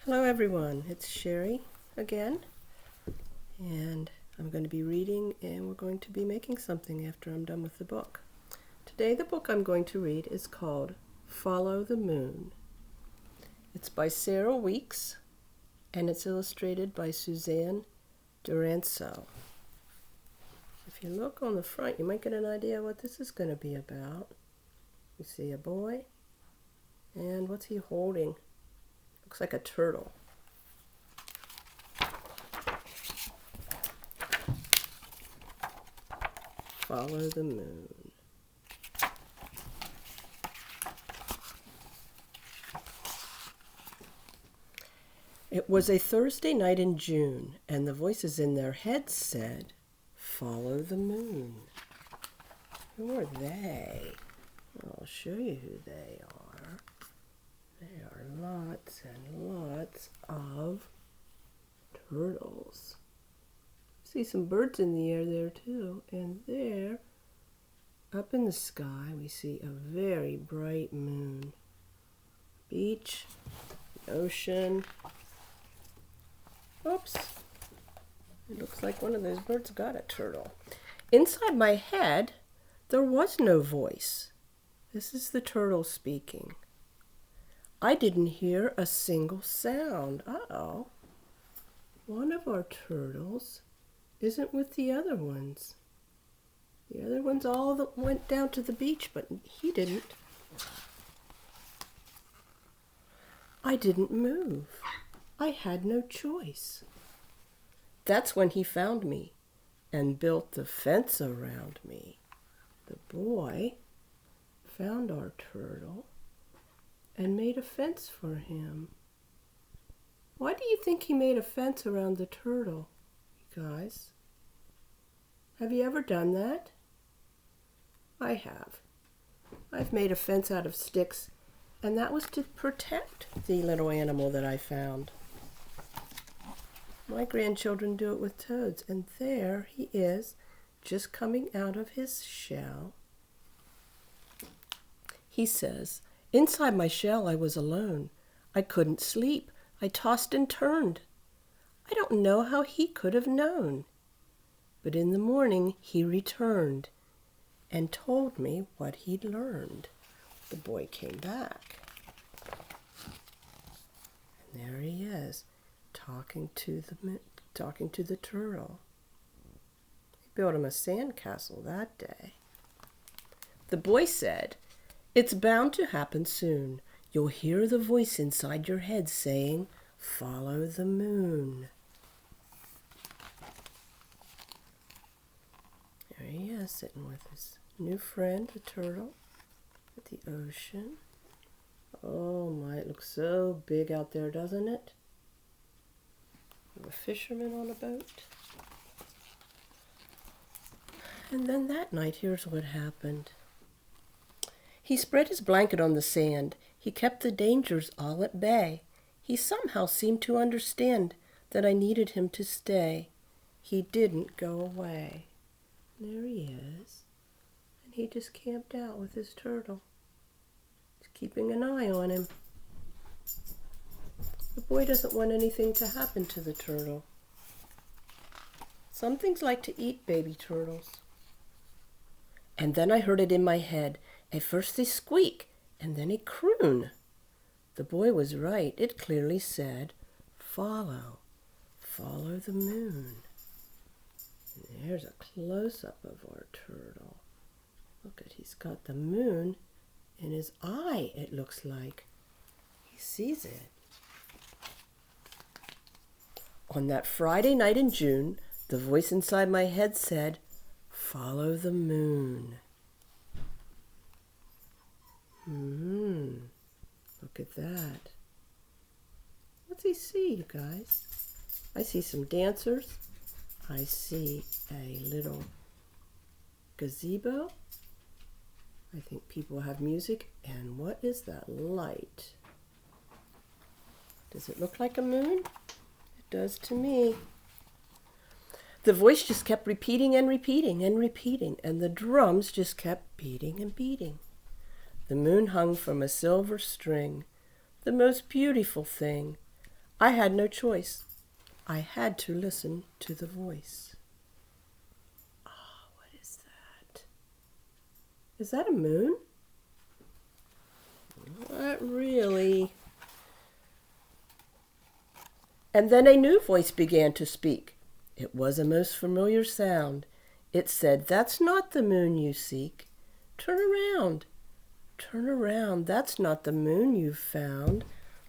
Hello everyone, it's Sherri again, and I'm going to be reading and we're going to be making something after I'm done with the book. Today the book I'm going to read is called Follow the Moon. It's by Sarah Weeks and it's illustrated by Suzanne Duranceau. If you look on the front, you might get an idea what this is going to be about. You see a boy, and what's he holding? Looks like a turtle. Follow the moon. It was a Thursday night in June, and the voices in their heads said, "Follow the moon." Who are they? I'll show you who they are. They are lots and lots of turtles. See some birds in the air there too. And there, up in the sky, we see a very bright moon. Beach, ocean. Oops. It looks like one of those birds got a turtle. Inside my head, there was no voice. This is the turtle speaking. I didn't hear a single sound. Uh-oh. One of our turtles isn't with the other ones. The other ones all went down to the beach, but he didn't. I didn't move. I had no choice. That's when he found me and built the fence around me. The boy found our turtle and made a fence for him. Why do you think he made a fence around the turtle, you guys? Have you ever done that? I have. I've made a fence out of sticks, and that was to protect the little animal that I found. My grandchildren do it with toads, and there he is, just coming out of his shell. He says, "Inside my shell I was alone. I couldn't sleep. I tossed and turned. I don't know how he could have known. But in the morning he returned and told me what he'd learned." The boy came back. And there he is, talking to the turtle. He built him a sandcastle that day. The boy said, "It's bound to happen soon. You'll hear the voice inside your head saying, 'Follow the moon.'" There he is, sitting with his new friend, the turtle, at the ocean. Oh my, it looks so big out there, doesn't it? A fisherman on a boat. And then that night, here's what happened. He spread his blanket on the sand. He kept the dangers all at bay. He somehow seemed to understand that I needed him to stay. He didn't go away. There he is. And he just camped out with his turtle. He's keeping an eye on him. The boy doesn't want anything to happen to the turtle. Some things like to eat baby turtles. And then I heard it in my head. At first they squeak, and then a croon. The boy was right. It clearly said, "Follow the moon." And there's a close-up of our turtle. Look at, he's got the moon in his eye, it looks like. He sees it. On that Friday night in June, the voice inside my head said, "Follow the moon." Look at that. What's he see, you guys? I see some dancers. I see a little gazebo. I think people have music. And what is that light? Does it look like a moon? It does to me. The voice just kept repeating and repeating and repeating, and the drums just kept beating and beating. The moon hung from a silver string, the most beautiful thing. I had no choice. I had to listen to the voice. Oh, what is that? Is that a moon? Not really. And then a new voice began to speak. It was a most familiar sound. It said, "That's not the moon you seek. Turn around. Turn around. That's not the moon you've found."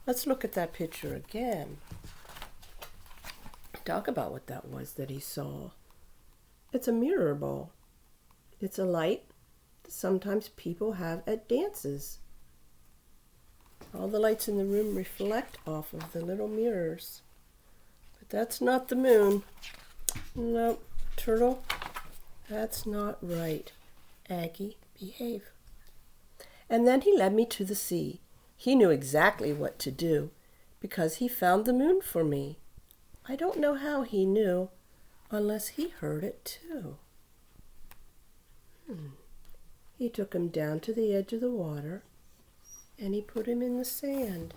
Let's look at that picture again. Talk about what that was that he saw. It's a mirror ball. It's a light that sometimes people have at dances. All the lights in the room reflect off of the little mirrors. But that's not the moon. No, Turtle, that's not right. Aggie, behave. And then he led me to the sea. He knew exactly what to do because he found the moon for me. I don't know how he knew unless he heard it too. He took him down to the edge of the water and he put him in the sand.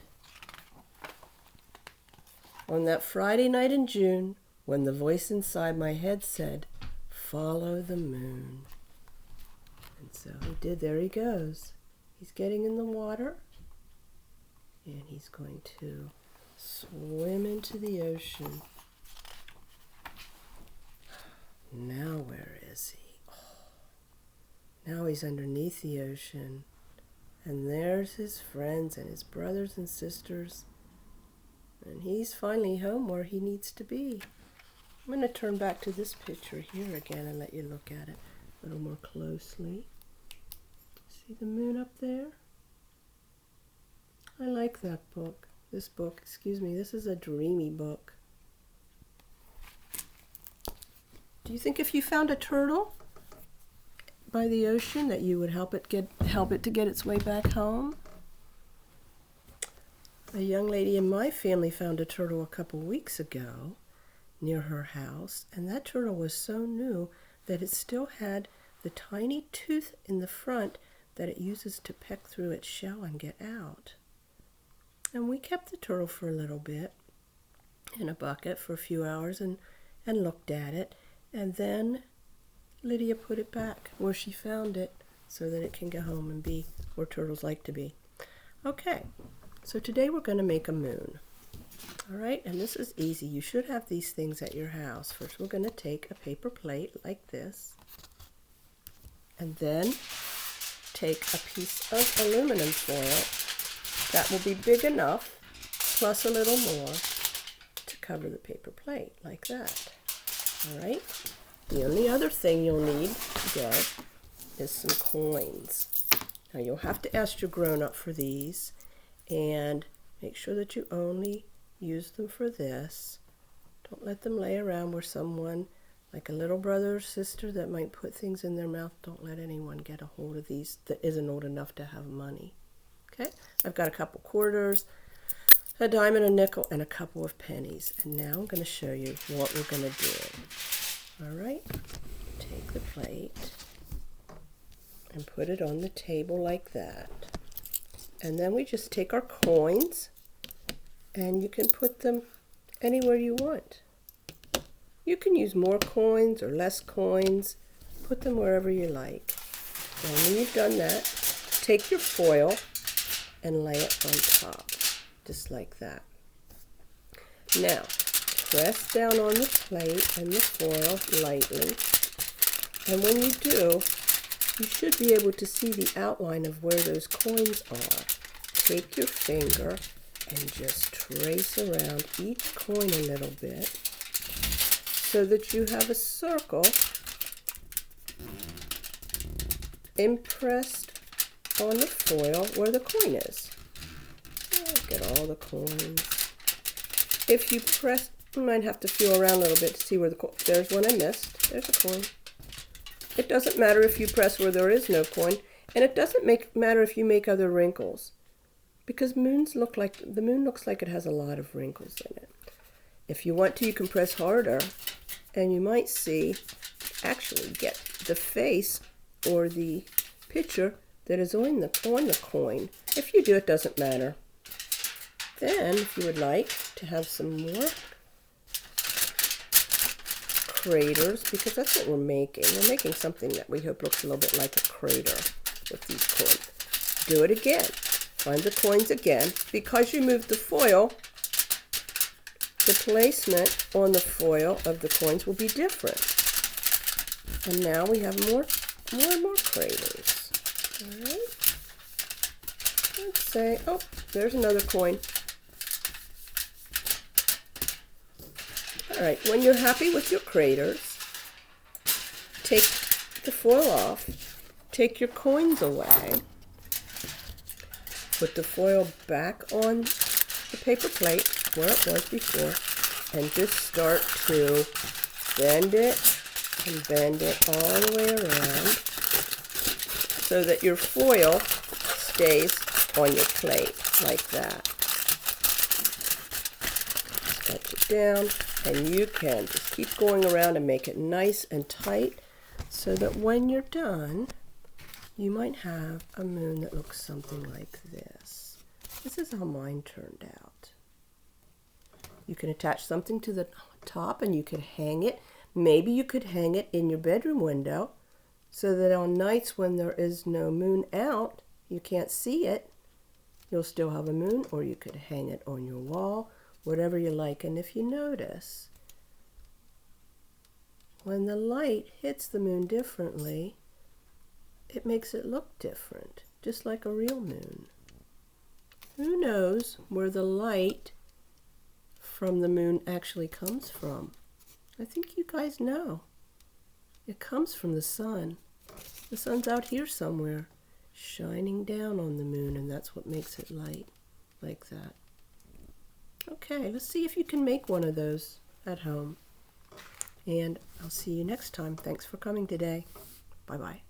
On that Friday night in June, when the voice inside my head said, "Follow the moon." And so he did. There he goes. He's getting in the water and he's going to swim into the ocean. Now where is he? Oh, now he's underneath the ocean. And there's his friends and his brothers and sisters. And he's finally home where he needs to be. I'm going to turn back to this picture here again and let you look at it a little more closely. See the moon up there? I like that book. This is a dreamy book. Do you think if you found a turtle by the ocean that you would help it to get its way back home? A young lady in my family found a turtle a couple weeks ago near her house, and that turtle was so new that it still had the tiny tooth in the front that it uses to peck through its shell and get out. And we kept the turtle for a little bit in a bucket for a few hours and looked at it, and then Lydia put it back where she found it so that it can go home and be where turtles like to be. Okay, so today we're going to make a moon. All right, and this is easy. You should have these things at your house. First, we're going to take a paper plate like this, and then take a piece of aluminum foil that will be big enough, plus a little more, to cover the paper plate like that. All right. The only other thing you'll need today is some coins. Now you'll have to ask your grown-up for these, and make sure that you only use them for this. Don't let them lay around where someone, like a little brother or sister that might put things in their mouth, don't let anyone get a hold of these that isn't old enough to have money. Okay, I've got a couple quarters, a dime and a nickel, and a couple of pennies. And now I'm going to show you what we're going to do. All right, take the plate and put it on the table like that. And then we just take our coins, and you can put them anywhere you want. You can use more coins or less coins. Put them wherever you like. And when you've done that, take your foil and lay it on top, just like that. Now, press down on the plate and the foil lightly. And when you do, you should be able to see the outline of where those coins are. Take your finger and just trace around each coin a little bit so that you have a circle impressed on the foil where the coin is. Look at all the coins. If you press, you might have to feel around a little bit to see where the coin, there's one I missed. There's a coin. It doesn't matter if you press where there is no coin, and it doesn't matter if you make other wrinkles, because the moon looks like it has a lot of wrinkles in it. If you want to, you can press harder, and you might actually get the face or the picture that is on the coin. If you do, it doesn't matter. Then, if you would like to have some more craters, because that's what we're making. We're making something that we hope looks a little bit like a crater with these coins. Do it again. Find the coins again. Because you moved the foil, the placement on the foil of the coins will be different. And now we have more craters. All right. Let's say, oh, there's another coin. All right, when you're happy with your craters, take the foil off, take your coins away, put the foil back on the paper plate where it was before, and just start to bend it and bend it all the way around so that your foil stays on your plate like that. Stretch it down, and you can just keep going around and make it nice and tight so that when you're done, you might have a moon that looks something like this. This is how mine turned out. You can attach something to the top and you could hang it. Maybe you could hang it in your bedroom window so that on nights when there is no moon out, you can't see it, you'll still have a moon, or you could hang it on your wall, whatever you like. And if you notice, when the light hits the moon differently, it makes it look different, just like a real moon. Who knows where the light from the moon actually comes from? I think you guys know. It comes from the sun. The sun's out here somewhere, shining down on the moon, and that's what makes it light like that. Okay, let's see if you can make one of those at home. And I'll see you next time. Thanks for coming today. Bye-bye.